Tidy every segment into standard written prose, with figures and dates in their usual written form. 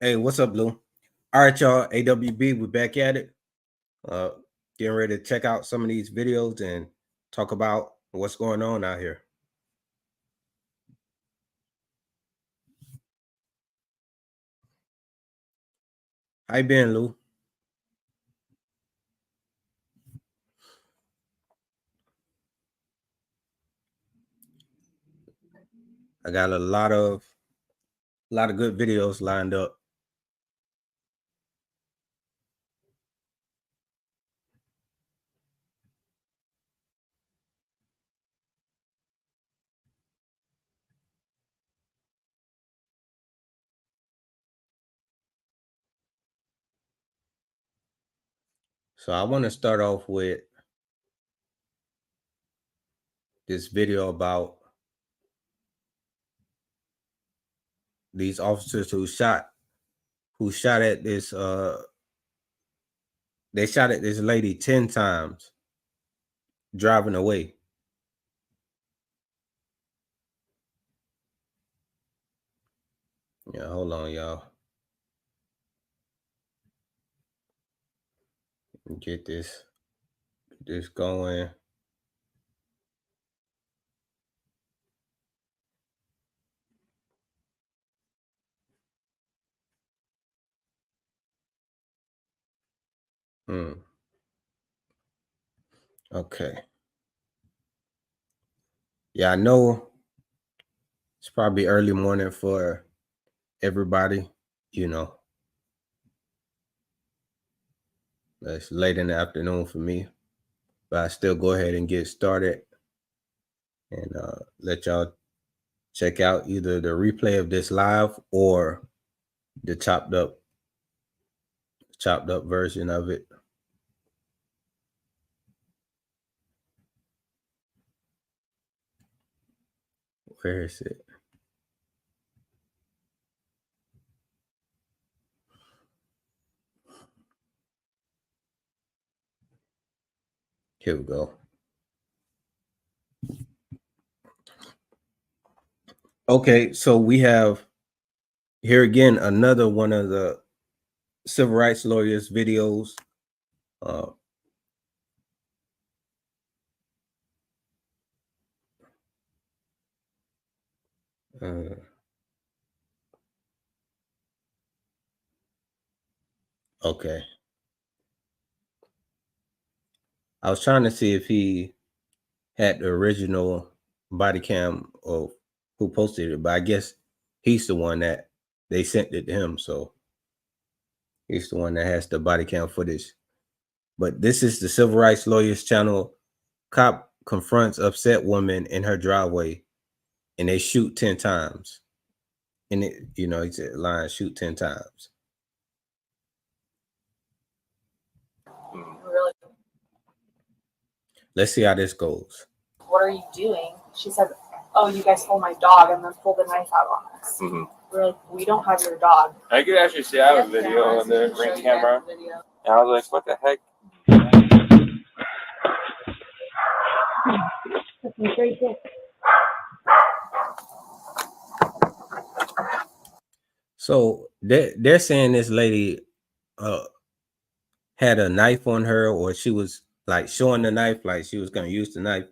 Hey, what's up, Lou? All right, y'all. AWB, we're back at it. Getting ready to check out some of these videos and talk about what's going on out here. How you been, Lou? I got a lot of good videos lined up. So I want to start off with this video about these officers who shot at this they shot at this lady 10 times driving away. Yeah, hold on, y'all. Get this going. Okay. Yeah, I know it's probably early morning for everybody, you know. It's late in the afternoon for me, but I still go ahead and get started and let y'all check out either the replay of this live or the chopped up version of it. Where is it? Here we go. Okay, so we have here again another one of the civil rights lawyers videos. Okay. I was trying to see if he had the original body cam of who posted it, but I guess he's the one that they sent it to him, so he's the one that has the body cam footage. But this is the Civil Rights Lawyers channel. Cop confronts upset woman in her driveway, and they shoot 10 times. And it, you know, it's a line, shoot 10 times. Really? Let's see how this goes. What are you doing? She said, oh, you guys stole my dog, and then pulled the knife out on us. Mm-hmm. We're like, we don't have your dog. I could actually see I have a video on the ring camera. And I was like, what the heck? So they're saying this lady had a knife on her, or she was like showing the knife, like she was gonna use the knife.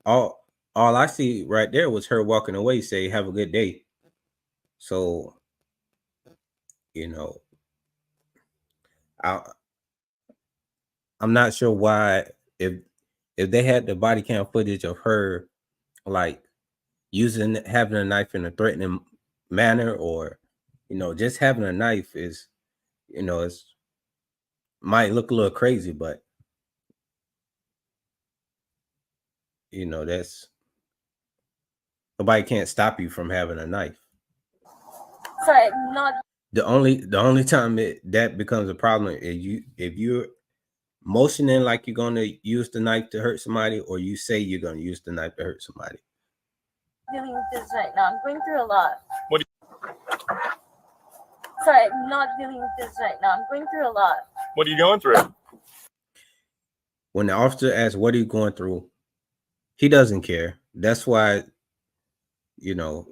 All I see right there was her walking away, say, have a good day. So, you know, I'm not sure why, if they had the body cam footage of her like having a knife in a threatening manner, or, you know, just having a knife is, you know, it's might look a little crazy, but, you know, that's nobody can't stop you from having a knife. Sorry, not The only time that becomes a problem is if you're motioning like you're going to use the knife to hurt somebody, or you say you're going to use the knife to hurt somebody. dealing with this right now. I'm going through a lot. What? Sorry, I'm not dealing with this right now. I'm going through a lot. What are you going through? When the officer asks, what are you going through? He doesn't care. That's why, you know,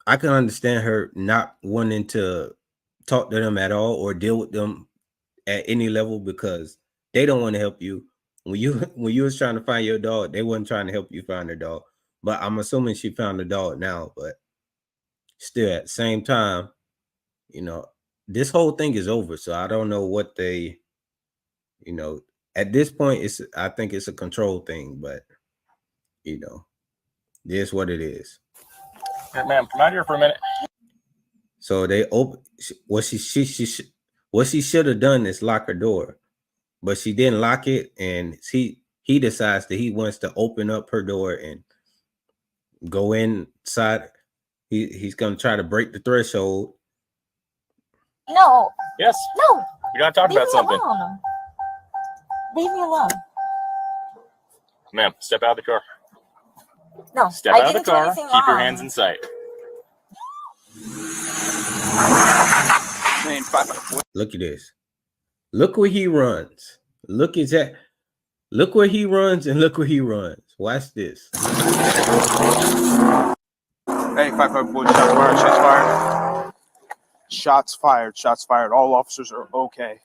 I can understand her not wanting to talk to them at all or deal with them at any level because they don't want to help you. When you was trying to find your dog, they wasn't trying to help you find their dog. But I'm assuming she found the dog now. But still, at the same time, this whole thing is over. So I don't know what they, at this point, I think it's a control thing. But this is what it is. Hey, ma'am, come out here for a minute. So they open. What she should have done is lock her door, but she didn't lock it, and he decides that he wants to open up her door and go inside. He's gonna try to break the threshold. No. Yes. No. We gotta talk about something. Alone. Leave me alone. Ma'am, step out of the car. No. Step out of the car. Keep your hands in sight. Look at this. Look where he runs. Look where he runs and look where he runs. Watch this. Hey, 5-5 boy, shots fired, shots fired. Shots fired, shots fired. All officers are okay.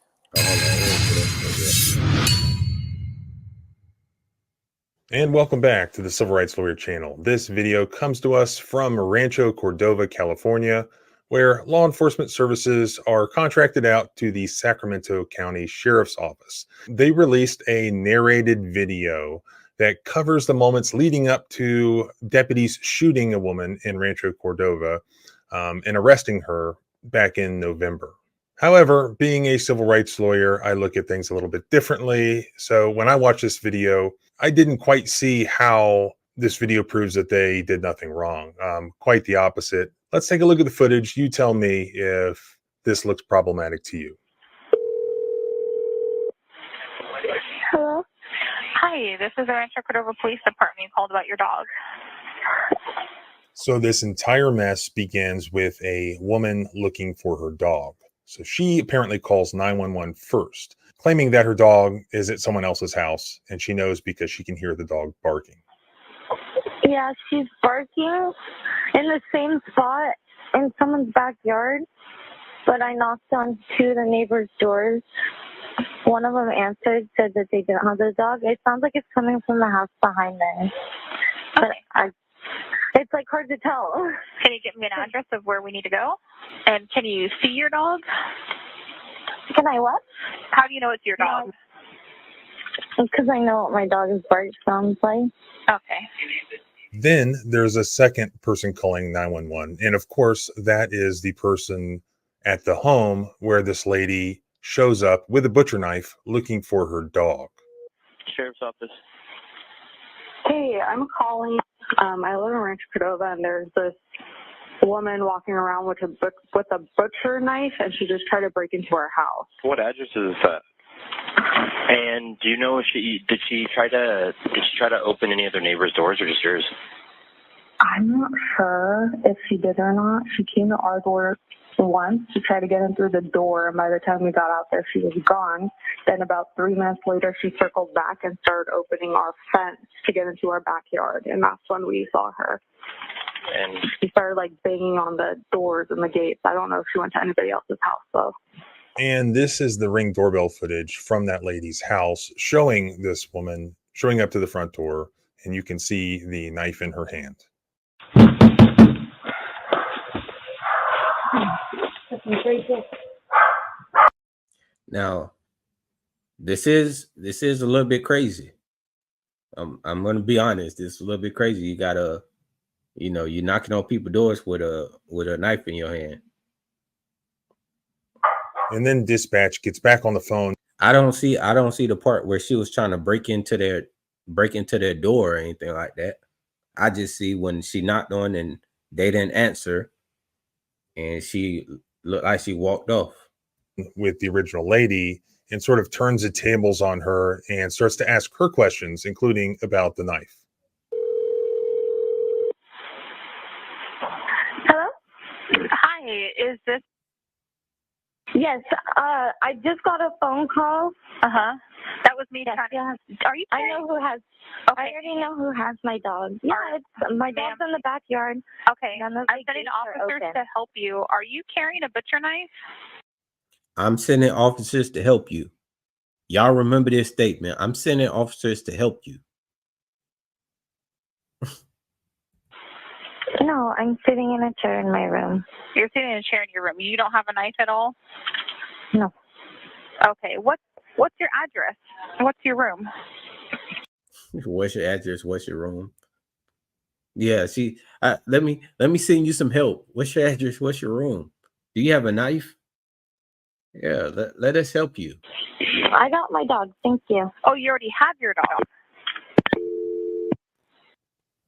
And welcome back to the Civil Rights Lawyer channel. This video comes to us from Rancho Cordova, California, where law enforcement services are contracted out to the Sacramento County Sheriff's Office. They released a narrated video that covers the moments leading up to deputies shooting a woman in Rancho Cordova and arresting her back in November. However, being a civil rights lawyer, I look at things a little bit differently. So when I watched this video, I didn't quite see how this video proves that they did nothing wrong. Quite the opposite. Let's take a look at the footage. You tell me if this looks problematic to you. Hello? Hi, this is the Rancho Cordova Police Department. You called about your dog. So this entire mess begins with a woman looking for her dog. So she apparently calls 911 first, claiming that her dog is at someone else's house, and she knows because she can hear the dog barking. Yeah, she's barking in the same spot in someone's backyard, but I knocked on two of the neighbors' doors. One of them answered, said that they didn't have the dog. It sounds like it's coming from the house behind them. But it's like hard to tell. Can you give me an address of where we need to go? And can you see your dog? Can I what? How do you know it's your dog? Because I know what my dog's bark sounds like. Okay. Then there's a second person calling 911. And of course, that is the person at the home where this lady shows up with a butcher knife looking for her dog. Sheriff's office. Hey, I'm calling. I live in Rancho Cordova, and there's this woman walking around with a butcher knife, and she just tried to break into our house. What address is this at? And do you know if did she try to open any other neighbors' doors or just yours? I'm not sure if she did or not. She came to our door once to try to get in through the door, and by the time we got out there, she was gone. Then about 3 minutes later, she circled back and started opening our fence to get into our backyard, and that's when we saw her. And she started like banging on the doors and the gates. I don't know if she went to anybody else's house though. And this is the Ring doorbell footage from that lady's house showing this woman showing up to the front door, and you can see the knife in her hand. Now, this is a little bit crazy. I'm going to be honest. This is a little bit crazy. You gotta, you're knocking on people's doors with a knife in your hand. And then dispatch gets back on the phone. I don't see the part where she was trying to break into their door or anything like that. I just see when she knocked on and they didn't answer, and she looked like she walked off. With the original lady, and sort of turns the tables on her and starts to ask her questions, including about the knife. Hello? Hi, is this? Yes, I just got a phone call. Uh-huh. That was me Yes, trying yeah. to. Are you? I know who has. Okay. I already know who has my dog. Yeah, it's my dog's in the backyard. Okay. None of I'm the sending gates are officers open. to help you. Are you carrying a butcher knife? I'm sending officers to help you. Y'all remember this statement. I'm sending officers to help you. No, I'm sitting in a chair in my room. You're sitting in a chair in your room. You don't have a knife at all? No. Okay. What's your address? What's your room? What's your address? What's your room? Yeah, see, let me send you some help. What's your address? What's your room? Do you have a knife? Yeah, let us help you. I got my dog. Thank you. Oh, you already have your dog.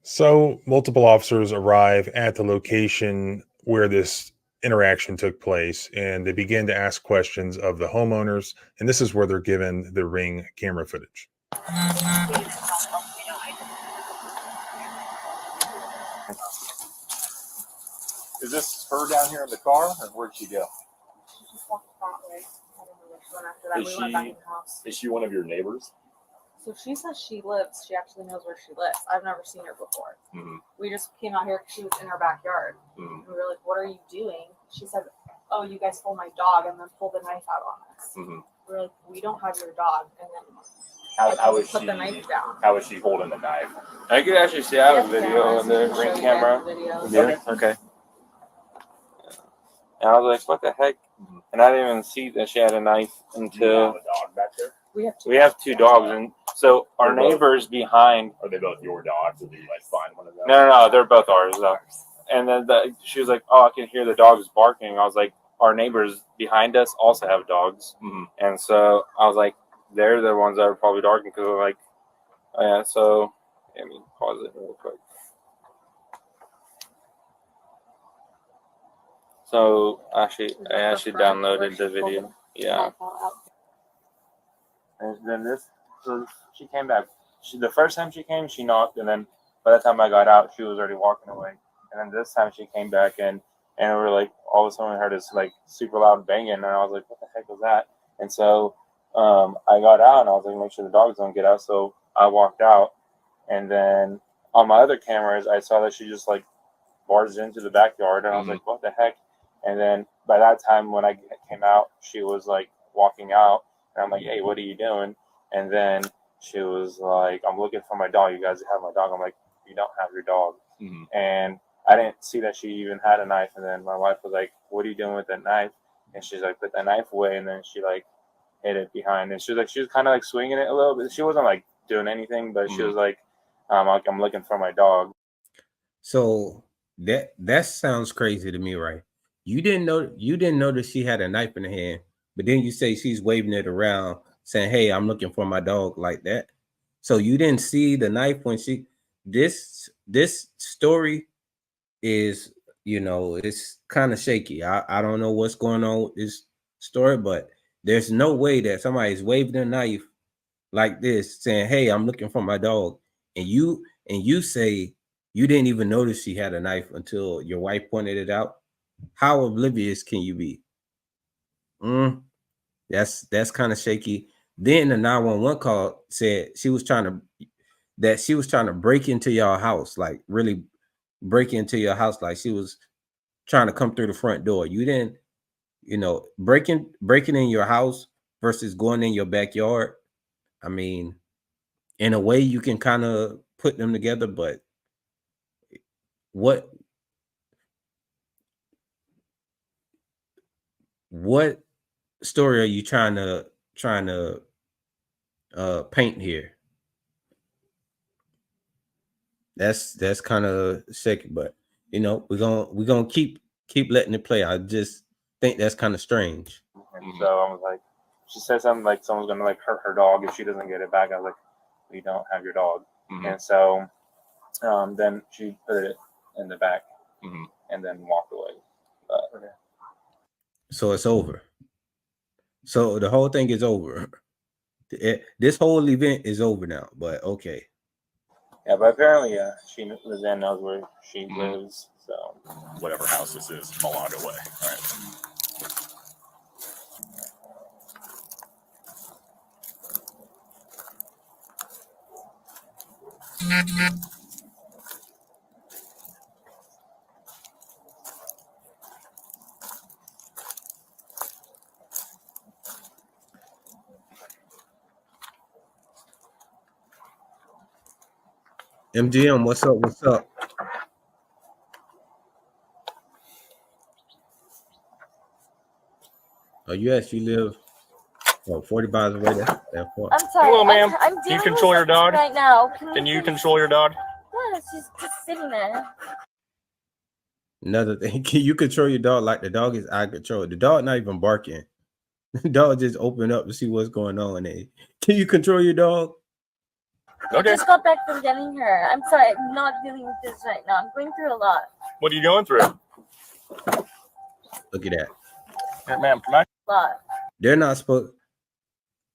So multiple officers arrive at the location where this interaction took place, and they begin to ask questions of the homeowners. And this is where they're given the Ring camera footage. Is this her down here in the car, or where'd she go? She just walked that way. I don't know which one after that. Is We went back in the house. Is she one of your neighbors? So she says she lives. She actually knows where she lives. I've never seen her before. Mm-hmm. We just came out here because she was in her backyard. Mm-hmm. And we were like, "What are you doing?" She said, "Oh, you guys stole my dog," and then pulled the knife out on us. Mm-hmm. We were like, "We don't have your dog," and then How was put she? the knife down. How was she holding the knife? I could actually see. I have a video on the Ring camera. Yeah. Okay. And I was like, "What the heck?" And I didn't even see that she had a knife Do you until have a dog back there? We have two dogs, and so our neighbors behind. Are they both your dogs? Or did you like find one of them? No, they're both ours. Though. And then she was like, "Oh, I can hear the dogs barking." I was like, "Our neighbors behind us also have dogs," and so I was like, "They're the ones that are probably barking," because they're like, oh, yeah. So let me pause it real quick. So I actually downloaded the video. Yeah. And then so she came back. The first time she came, she knocked, and then by the time I got out, she was already walking away. And then this time she came back, and we were like, all of a sudden we heard this like super loud banging, and I was like, what the heck was that? And so I got out, and I was like, make sure the dogs don't get out. So I walked out, and then on my other cameras, I saw that she just like barged into the backyard, and I was like, what the heck? And then by that time, when I came out, she was like walking out, and I'm like, hey, what are you doing? And then she was like, I'm looking for my dog. You guys have my dog. I'm like, you don't have your dog. And I didn't see that she even had a knife. And then my wife was like, what are you doing with that knife? And she's like, put that knife away. And then she like hid it behind. And she was kind of like swinging it a little bit. She wasn't like doing anything, but she was like, I'm looking for my dog. So that sounds crazy to me, right? You didn't notice she had a knife in her hand, but then you say she's waving it around, saying, "Hey, I'm looking for my dog," like that. So you didn't see the knife when she. This story is, it's kind of shaky. I don't know what's going on with this story, but there's no way that somebody's waving a knife like this, saying, "Hey, I'm looking for my dog," and you say you didn't even notice she had a knife until your wife pointed it out. How oblivious can you be? That's kind of shaky. Then the 911 call said she was trying to break into your house, like really break into your house, like she was trying to come through the front door. You didn't, breaking in your house versus going in your backyard. I mean, in a way you can kind of put them together, but what story are you trying to paint here? That's kind of shaky, but we're gonna keep letting it play. I just think that's kind of strange. And so I was like, she said something like someone's gonna like hurt her dog if she doesn't get it back. I was like, we don't have your dog. And so then she put it in the back and then walked away. But, So it's over. So the whole thing is over. This whole event is over now, but okay. yeah, but apparently, Lizanne knows where she lives. So Whatever house this is, Malonga Way. All right. MGM, what's up? What's up? Oh, you actually live 40 miles away. That's far. I'm sorry. Hello, ma'am. I'm Can you dealing control with your dog? right now. Can you control your dog? Yeah, she's just sitting there. Another thing, can you control your dog like the dog is out of control? The dog not even barking. The dog just open up to see what's going on. Can you control your dog? Okay. I just got back from getting her. I'm sorry. I'm not dealing with this right now. I'm going through a lot. What are you going through? Look at that. Here, ma'am, come on. Lot. They're not supposed.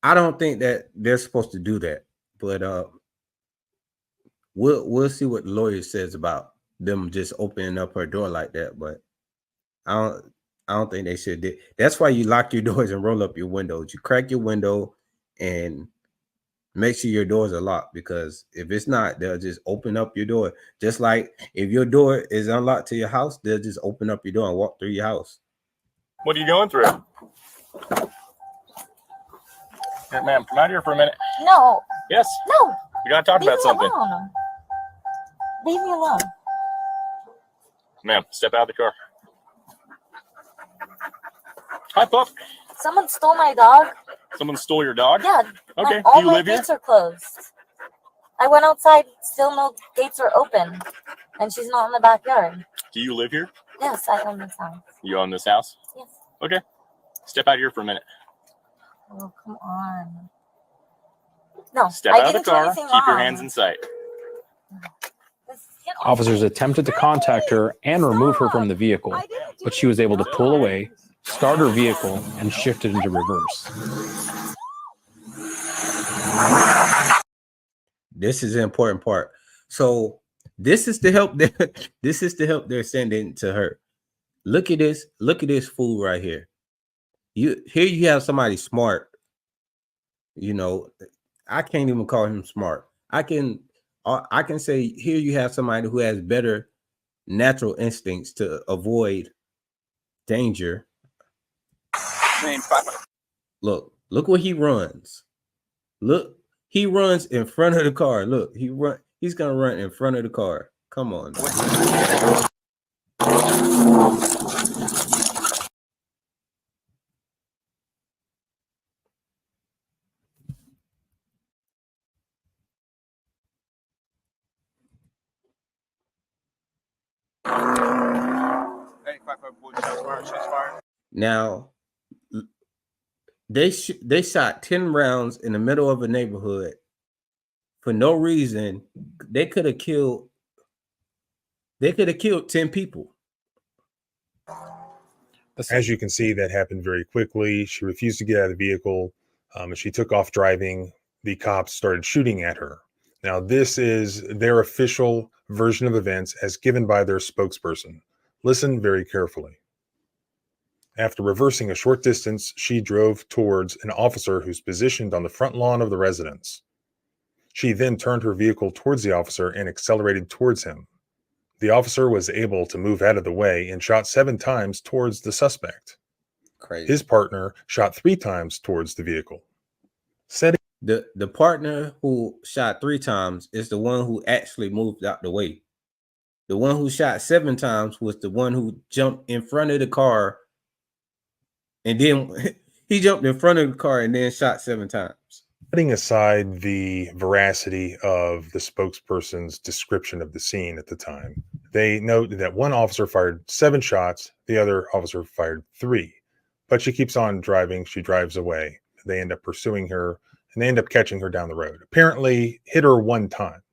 I don't think that they're supposed to do that. But we'll see what the lawyer says about them just opening up her door like that. But I don't think they should. That's why you lock your doors and roll up your windows. You crack your window and make sure your doors are locked, because if it's not, they'll just open up your door. Just like if your door is unlocked to your house, they'll just open up your door and walk through your house. What are you going through? Here, ma'am, come out here for a minute. No. Yes. No. We gotta talk Leave about me something. alone. Leave me alone. Ma'am, step out of the car. Hi, pup. Someone stole my dog. Someone stole your dog? Yeah. Okay. All Do you my live here? gates are closed. I went outside. Still no gates are open, and she's not in the backyard. Do you live here? Yes, I own this house. You own this house? Yes. Okay. Step out here for a minute. Oh, come on. No, Step I out of didn't the do car. anything Keep your wrong. hands in sight. Get off Officers me. attempted to contact her and remove her from the vehicle, but she was able to pull away, start her vehicle, and shift it into reverse. This is the important part. So this is the help that this is the help they're sending to her. Look at this. Look at this fool right here. You have somebody smart. You know, I can't even call him smart. I can say here you have somebody who has better natural instincts to avoid danger. Look where he runs. Look, he runs in front of the car. Look, he's gonna run in front of the car. Come on, man. Now, they shot 10 rounds in the middle of a neighborhood for no reason. They could have killed 10 people. As you can see, that happened very quickly. She refused to get out of the vehicle. As she took off driving, the cops started shooting at her. Now, this is their official version of events as given by their spokesperson. Listen very carefully. After reversing a short distance, she drove towards an officer who's positioned on the front lawn of the residence. She then turned her vehicle towards the officer and accelerated towards him. The officer was able to move out of the way and shot 7 times towards the suspect. Crazy. His partner shot 3 times towards the vehicle. The partner who shot 3 times is the one who actually moved out the way. The one who shot 7 times was the one who jumped in front of the car, and then he jumped in front of the car and then shot 7 times. Putting aside the veracity of the spokesperson's description of the scene at the time, they note that one officer fired 7 shots, the other officer fired 3. But she keeps on driving. She drives away. They end up pursuing her, and they end up catching her down the road. Apparently hit her 1 time.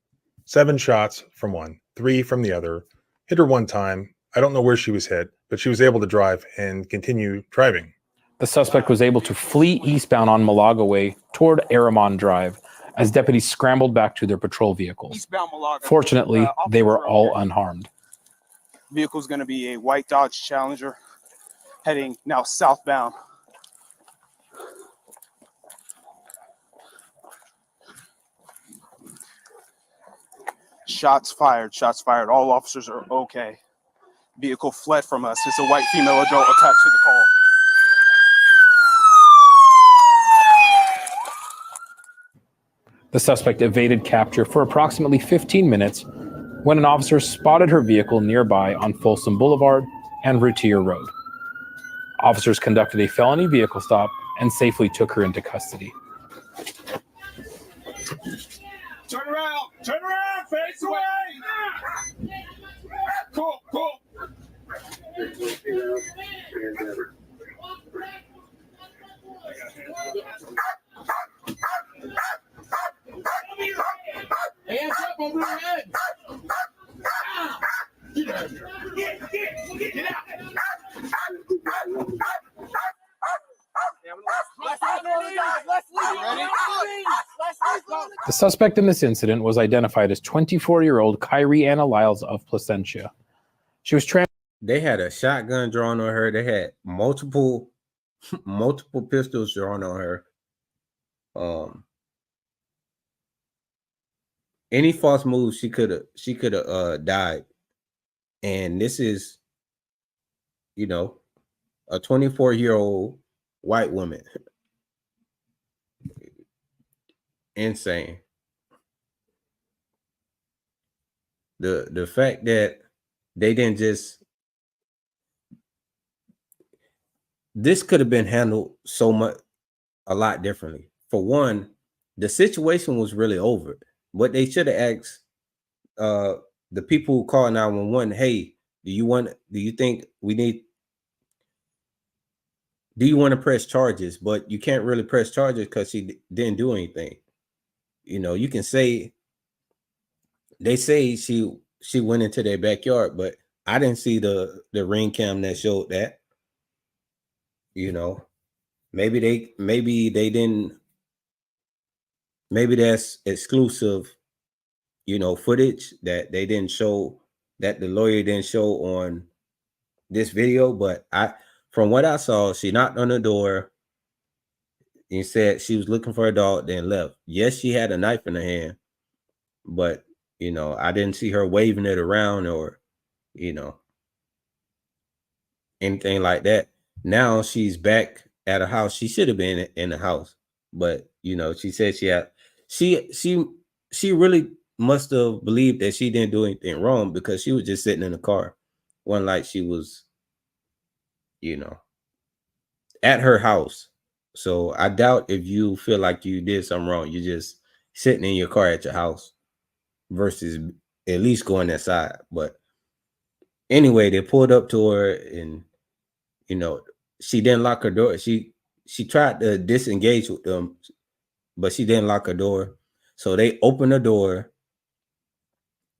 7 shots from one, 3 from the other. Hit her 1 time. I don't know where she was hit, but she was able to drive and continue driving. The suspect was able to flee eastbound on Malaga Way toward Aramon Drive as deputies scrambled back to their patrol vehicles. Fortunately, they were all unharmed. Vehicle's going to be a white Dodge Challenger heading now southbound. Shots fired. Shots fired. All officers are okay. Vehicle fled from us. It's a white female adult attached to the call. The suspect evaded capture for approximately 15 minutes when an officer spotted her vehicle nearby on Folsom Boulevard and Routier Road. Officers conducted a felony vehicle stop and safely took her into custody. Turn around! Turn around! Face away! Cool, cool. Hands up over your head! Get out of here! Get out! The suspect in this incident was identified as 24-year-old Kyrie Anna Lyles of Placentia. She was They had a shotgun drawn on her. They had multiple pistols drawn on her. Any false move, she could have died. And this is, a 24-year-old white woman. Insane. The fact that they didn't just, this could have been handled a lot differently. For one, the situation was really over. What they should have asked the people who call 911, hey, do you want to press charges? But you can't really press charges because she didn't do anything. You can say, they say she went into their backyard, but I didn't see the ring cam that showed that. Maybe they didn't. Maybe that's exclusive, footage that they didn't show, that the lawyer didn't show on this video. But from what I saw, she knocked on the door and said she was looking for a dog, then left. Yes, she had a knife in her hand, but I didn't see her waving it around or anything like that. Now she's back at a house. She should have been in the house, but she said she really must have believed that she didn't do anything wrong, because she was just sitting in the car. One, like she was at her house. So I doubt if you feel like you did something wrong, you're just sitting in your car at your house versus at least going inside. But anyway, they pulled up to her and she didn't lock her door. She tried to disengage with them, but she didn't lock her door. So they opened the door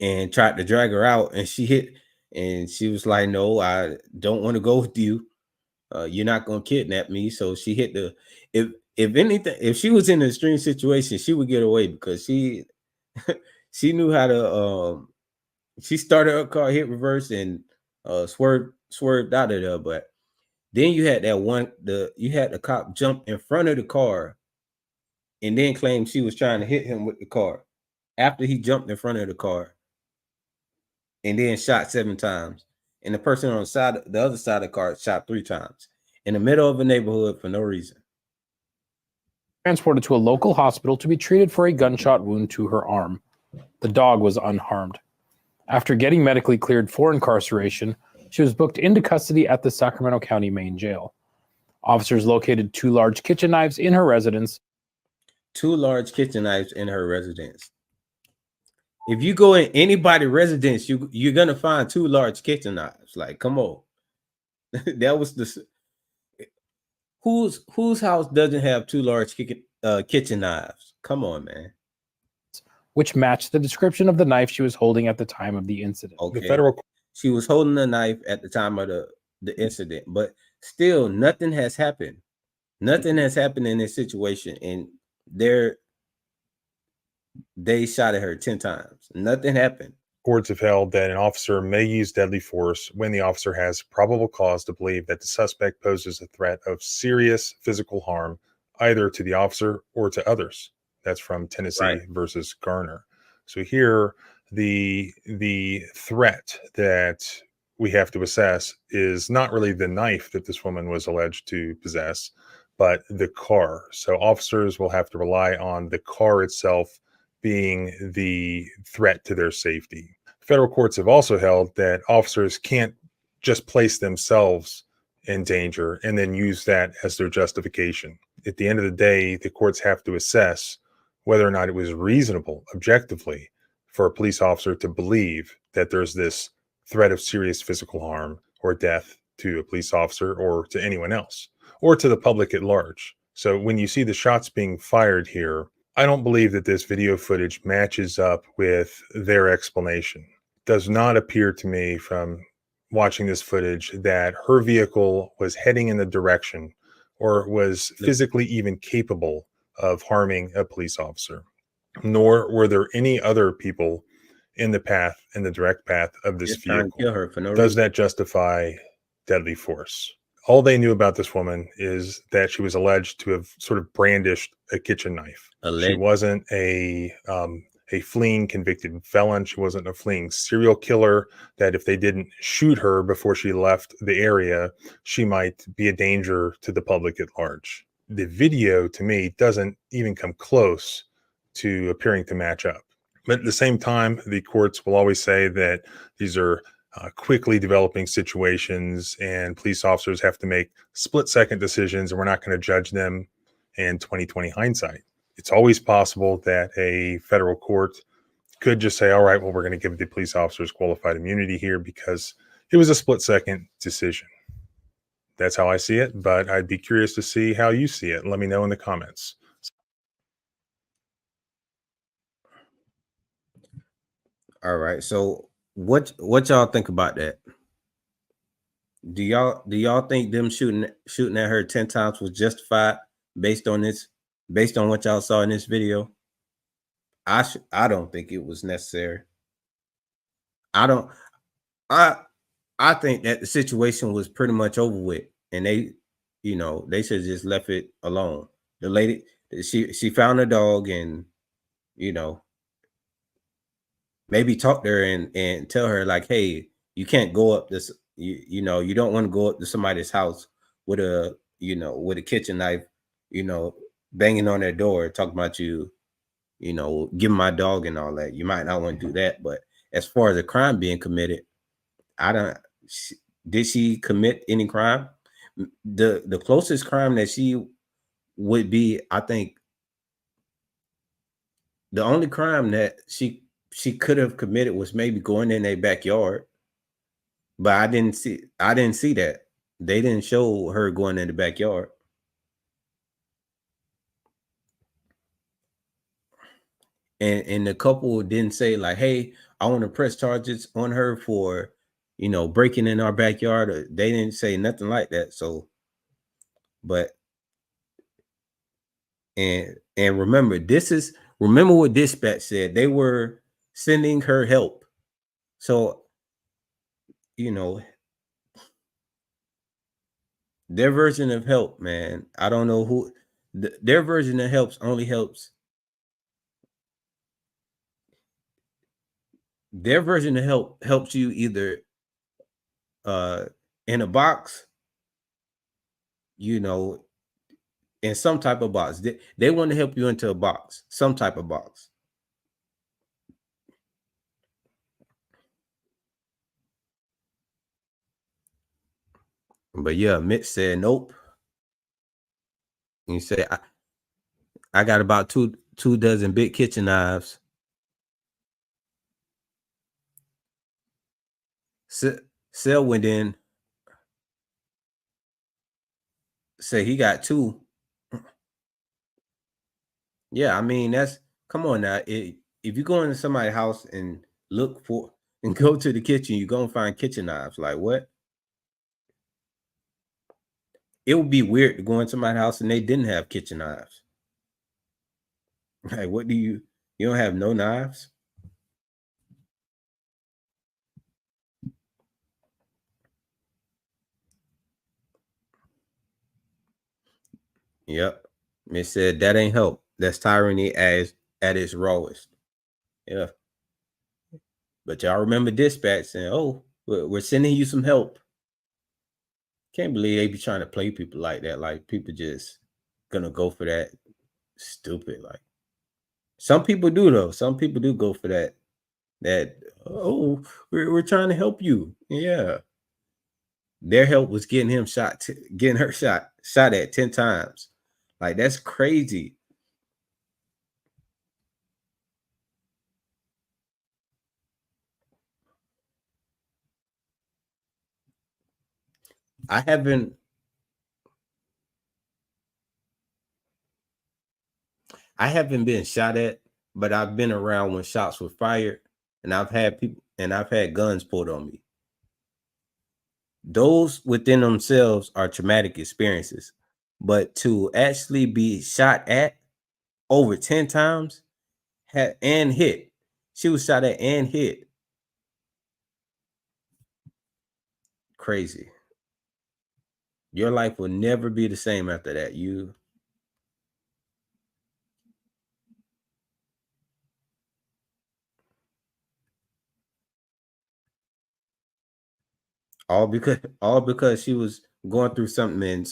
and tried to drag her out, and she was like, no, I don't want to go with you. You're not going to kidnap me. So she hit if anything, if she was in an extreme situation, she would get away, because she knew how to, she started her car, hit reverse, and swerved out of there. But then you had you had the cop jump in front of the car and then claim she was trying to hit him with the car after he jumped in front of the car, and then shot 7 times. And the person on the other side of the car shot 3 times in the middle of a neighborhood for no reason. transported to a local hospital to be treated for a gunshot wound to her arm. The dog was unharmed. After getting medically cleared for incarceration, she was booked into custody at the Sacramento County Main Jail. Officers located 2 large kitchen knives in her residence. 2 large kitchen knives in her residence. If you go in anybody's residence, you're gonna find 2 large kitchen knives. Like, come on. That was whose house doesn't have 2 large kitchen knives? Come on, man. Which matched the description of the knife she was holding at the time of the incident. Okay. She was holding a knife at the time of the incident, but still nothing has happened. Nothing has happened in this situation, and they shot at her 10 times. Nothing happened. Courts have held that an officer may use deadly force when the officer has probable cause to believe that the suspect poses a threat of serious physical harm either to the officer or to others. That's from Tennessee versus Garner. So here, the threat that we have to assess is not really the knife that this woman was alleged to possess, but the car. So officers will have to rely on the car itself being the threat to their safety. Federal courts have also held that officers can't just place themselves in danger and then use that as their justification. At the end of the day, the courts have to assess whether or not it was reasonable, objectively, for a police officer to believe that there's this threat of serious physical harm or death to a police officer or to anyone else, or to the public at large. So when you see the shots being fired here, I don't believe that this video footage matches up with their explanation. It does not appear to me from watching this footage that her vehicle was heading in the direction or was physically even capable of harming a police officer, nor were there any other people in the path, in the direct path of this Just trying to kill vehicle. her for no Does reason. that justify deadly force? All they knew about this woman is that she was alleged to have sort of brandished a kitchen knife. She Alleged. wasn't a fleeing convicted felon. She wasn't a fleeing serial killer that if they didn't shoot her before she left the area, she might be a danger to the public at large. The video, to me, doesn't even come close to appearing to match up. But at the same time, the courts will always say that these are quickly developing situations and police officers have to make split-second decisions, and we're not going to judge them in 2020 hindsight. It's always possible that a federal court could just say, all right, well, we're going to give the police officers qualified immunity here because it was a split-second decision. That's how I see it, but I'd be curious to see how you see it. Let me know in the comments. All right. So what y'all think about that? Do y'all think them shooting at her 10 times was justified based on what y'all saw in this video? I don't think it was necessary. I think that the situation was pretty much over with, and they should have just left it alone. The lady, she found a dog, and maybe talk to her and tell her like, hey, you can't go up this, you don't want to go up to somebody's house with a kitchen knife, banging on their door, talking about give my dog and all that. You might not want to do that. But as far as a crime being committed, did she commit any crime? The closest crime that she would be, I think, the only crime that she could have committed was maybe going in their backyard. But I didn't see that. They didn't show her going in the backyard. And the couple didn't say like, hey, I want to press charges on her for, breaking in our backyard. They didn't say nothing like that. So, but, and remember what dispatch said. They were sending her help. So, their version of help, man, I don't know who, their version of helps only helps. Their version of help helps you either in a box, in some type of box. They want to help you into a box, some type of box. But yeah, Mitch said nope. He said I got about two dozen big kitchen knives. Sel went in, say he got 2. Yeah, I mean, come on now. If you go into somebody's house and look for and go to the kitchen, you're gonna find kitchen knives. Like what? It would be weird to go into my house and they didn't have kitchen knives. Like, what do you don't have no knives? Yep. It said that ain't help. That's tyranny at its rawest. Yeah. But y'all remember dispatch saying, "Oh, we're sending you some help." Can't believe they be trying to play people like that. Like people just gonna go for that stupid. Like some people do though. Some people do go for that. Oh, we're trying to help you. Yeah. Their help was getting him shot, getting her shot at 10 times. Like that's crazy. I haven't been shot at, but I've been around when shots were fired, and I've had guns pulled on me. Those within themselves are traumatic experiences, but to actually be shot at over 10 times and hit, she was shot at and hit. Crazy. Your life will never be the same after that. All because she was going through something, and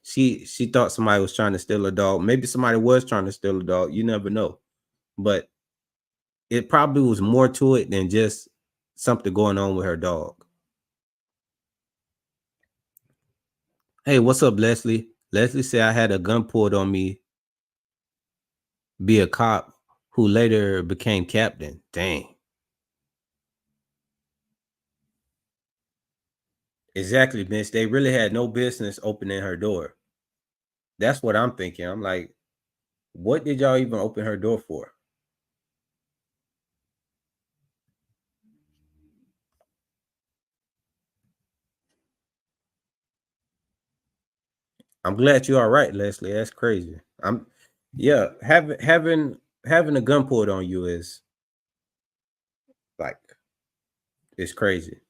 she thought somebody was trying to steal a dog. Maybe somebody was trying to steal a dog. You never know. But it probably was more to it than just something going on with her dog. Hey, what's up, Leslie? Leslie said I had a gun pulled on me. Be a cop who later became captain. Dang. Exactly, Vince. They really had no business opening her door. That's what I'm thinking. I'm like, what did y'all even open her door for? I'm glad you're all right, Leslie. That's crazy. Having a gun pulled on you is like, it's crazy.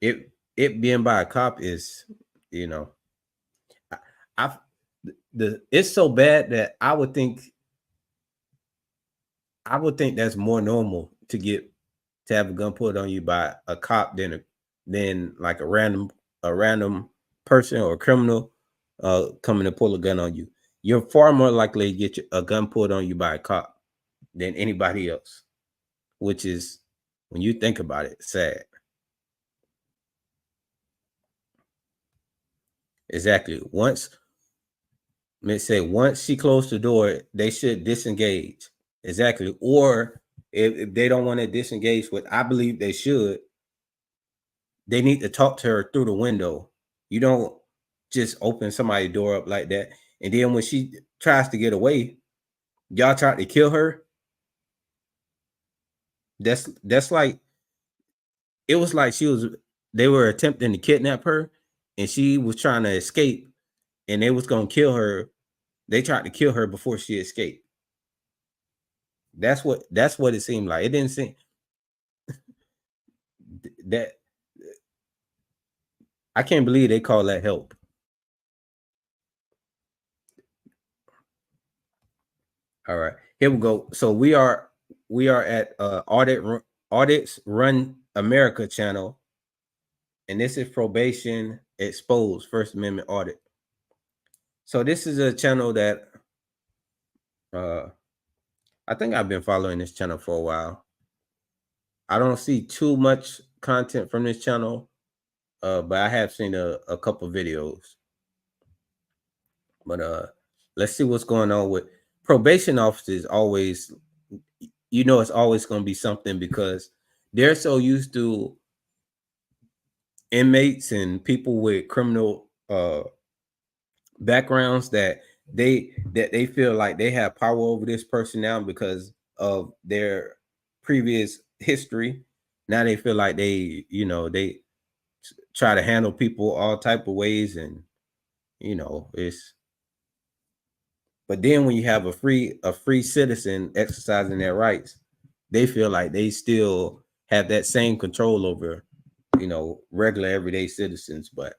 It being by a cop is, it's so bad that I would think that's more normal to have a gun pulled on you by a cop than like a random person or criminal coming to pull a gun on you. You're far more likely to get a gun pulled on you by a cop than anybody else, which is, when you think about it, sad. Exactly. Once she closed the door, they should disengage. Exactly. Or if they don't want to disengage, what I believe they should, they need to talk to her through the window. You don't just open somebody's door up like that. And then when she tries to get away, y'all try to kill her. That's like, it was like they were attempting to kidnap her and she was trying to escape and they was going to kill her. They tried to kill her before she escaped. That's what it seemed like. It didn't seem that. I can't believe they call that help. All right, here we go. So we are at Audits Run America channel, and this is Probation Exposed First Amendment Audit. So this is a channel that I think I've been following this channel for a while. I don't see too much content from this channel, but I have seen a couple videos. But let's see what's going on with probation officers. Always, it's always going to be something because they're so used to inmates and people with criminal backgrounds that they feel like they have power over this person now because of their previous history. Now they feel like they try to handle people all type of ways, and it's. But then when you have a free citizen exercising their rights, they feel like they still have that same control over, regular everyday citizens. But